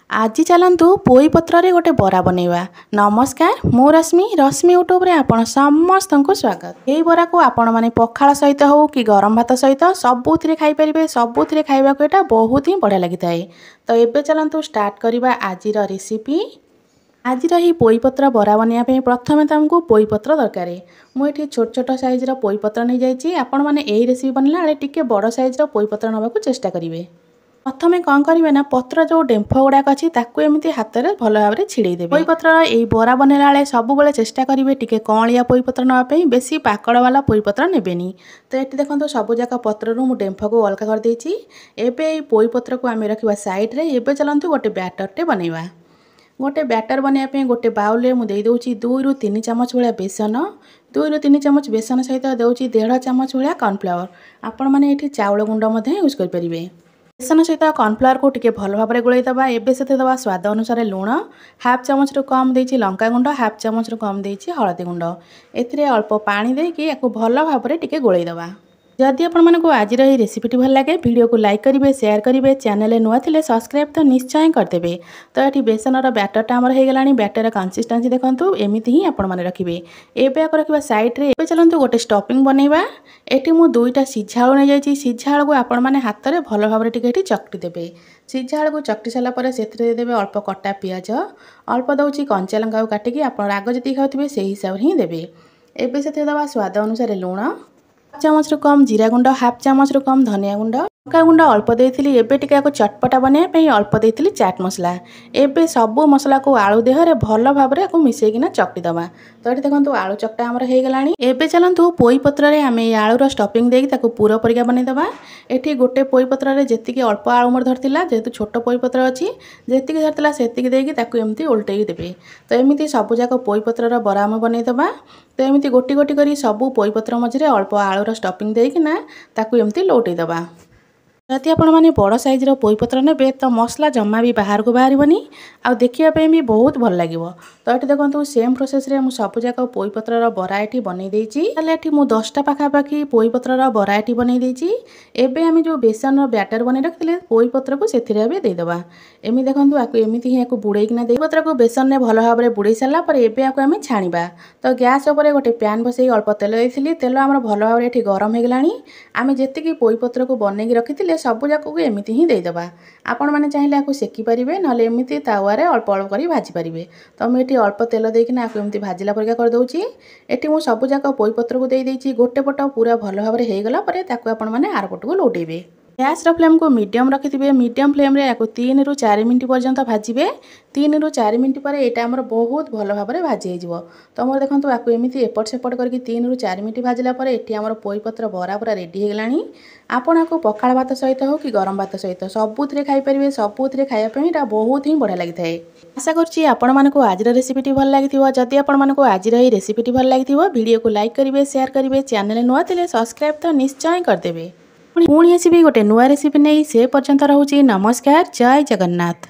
आज चलतु पोई पत्र रे गोटे बरा बनैबा। नमस्कार, मु रश्मि यूट्यूब रे आपण समस्त को स्वागत। यही बरा को आपण माने पखाल सहित हो कि गरम भात सहित सबुथिरे खाई परिबे। सबुथिरे खाइबा को एटा बहुत ही बढ़िया लगी थाए। तो एबे चलतु स्टार्ट करिबा आजिर रेसिपी। आजिर ही पोई पत्र बरा बनिया पे प्रथमे तुमको पोई पत्र दरकार। मुझे छोट छोट साइजर पोई पत्र नहीं जाइए। आपण माने एही रेसिपी बनला बेले टिके बड़ साइजर पोई पत्र नबा को चेष्टा करिवे। प्रथमे कौन करेंगे ना पत्र जो डेम्फ गुड़ाक अच्छी एमती हाथ में भल भाव में छिड़े देवे। पोई पत्र यही बरा बनला बेले सब चेष्टा करेंगे टिके कौलिया पोई पत्र नापी बेसी पाकड़ वाला पोई पत्र नेबेनी। तो ये देखो सबूक पत्र मुझे डेम्फ को अलग कर देछि। एबे पोई पत्र को आम रखा साइड रे। एबे चलतु गोटे बैटरटे बनैबा। गोटे बैटर बनवाई गोटे बाउल में मुझे देदेछि 2 ରୁ 3 चामच भाया बेसन। 2 ରୁ 3 चामच बेसन सहित देउछि 1.5 चामच भाया कॉर्नफ्लावर। आपण मैंने ये चाउल गुंड यूज करेंगे। बेसन सहित कॉर्नफ्लावर को टिके भल भाव में गोलई दबा। एबे से दबा स्वाद अनुसार लुण। हाफ चामच रु कम देछि लंका गुंड। हाफ चामच रु कम देछि हळदी गुंड। एथिरे अल्प पानी देकी याको भल भाव में टिके गोलई दबा। जदि आपको आज ही रेसिपीटी भल लगे वीडियो को लाइक करेंगे, शेयर करेंगे, चैनल नुआ थे सब्सक्राइब तो निश्चय करदे। तो ये बेसनर बैटरटा आमर हो गला। बैटर कंसिस्टेंसी देखो एमती ही आपण मैंने रखिए। एबे रखा साइड रे। चलतु गोटे स्टफिंग बनैबा। एटी मु 2टा सिझा आलू नहीं जाइए। सिझा आलू को आपण मैंने हाथ में भल भाव में टिके चकटी देबे। सिझा आलू को चकटी सारापर से देवे अल्प कटा पियाज। अल्प दौची कंचा लंका काटिकी आप राग जी खाऊे से हिसाब से ही देवे। एबे से दबा स्वाद अनुसार लुण। हाफ चामच रु कम जीरा गुंड। हाफ चामच रु कम धनिया गुंड। लंका गुंड अल्प देइथिली। एबे टिके याको चटपटा बनाइबा अल्प देइथिली चाट मसला। एबे सबु मसला को आलू देहरे भल भाव में मिसेकिना चकटी दबा। तो ये देखो आलू चकटा आमर हो गला। एबे चलतु पोई पत्र रे आमे आलूर स्टफिंग देकी ताको पूरा परिका बनै दबा। एठी गोटे पोई पत्र रे जेतिकी अल्प आलू मोर धरतिला जेतु छोट पोई पत्र अछि जेतिकी धरतिला सेतिकी देकी ताको एमती उल्टेई देबे। तो एमिति सब जाक पोई पत्र रो बरा आमे बनै दबा। तो एमती गोटी गोटी करी सबु पोई पत्र मझरे अल्प आलूर स्टफिंग देकिना ताको एमती लौटै दबा। जदि आपण मैंने बड़ साइजर पोई पत्र ने तो मसला जमा भी बाहर को बाहरनी आ देखापी भी बहुत भल लगे। तो ये देखो सेम प्रोसेस रे मु सबुजाक पोई पत्र बरा ये बनई देछि। ये मु 10टा पाखापाखी पोई पत्र बरा ये बनई देछि। एबे आम जो बेसन बैटर बन रखिले पोई पत्र को से देदेबा। एमि देखो आपको एमती ही बुड़ेकिना पोई पत्र को बेसन में भल भाव में बुड़े सारा पर एबे आपको आम छाणीबा। तो गैस उपर गोटे पैन बसई अल्प तेल देइथिली। तेल आमर भल भाव में गरम हो गलानी। आम जेतिकी पोई पत्र को बनई रखिथिले सबुजाक को एमती ही देदेबा। आपण मैंने चाहिए आपको सेकी पारे ना एमती तावारे अल्प अल्प कर भाजी पारे। तो मुझे अल्प तेल देकिना आपको एमती भाजिला परिका करदे। एटी मु सबुजाक पोई पत्र को देदेछि। गोटे पट पूरा भल भाव में होगला आपण मैंने आर पट को लौटेबे। गैस फ्लेम को मीडियम रखिथे। मीडियम फ्लेम रे 3 ରୁ 4 मिनट पर्यंत भाजबे। 3 ରୁ 4 मिनट पर यहाँ आमर बहुत भल भाव में भाजी हो। तो मोर देखो आपको एमती एपट सेपट करके 3 ରୁ 4 मिनट भाजला ये आमर पोई पत्र बरा पूरा रेडी हो गलानी। आपण आपको पखाल भात सहित हो कि गरम भात सहित सबुथिरे खाई परिबे। सबुथिरे खाइबा पई बहुत ही बढ़िया लगी थाए। आशा करछि आपण मानको आज रेसिपीटी भल लागिथिबो। जदि आपण मानको आज ही रेसिपीटी भल लागिथिबो वीडियो को लाइक करेंगे, शेयर करेंगे, चैनल नुआ थे सब्सक्राइब तो निश्चय करदेवे। पुणी आसबि गोटे नुआ रेसिपी नहीं से पर्यंत रोचे। नमस्कार, जय जगन्नाथ।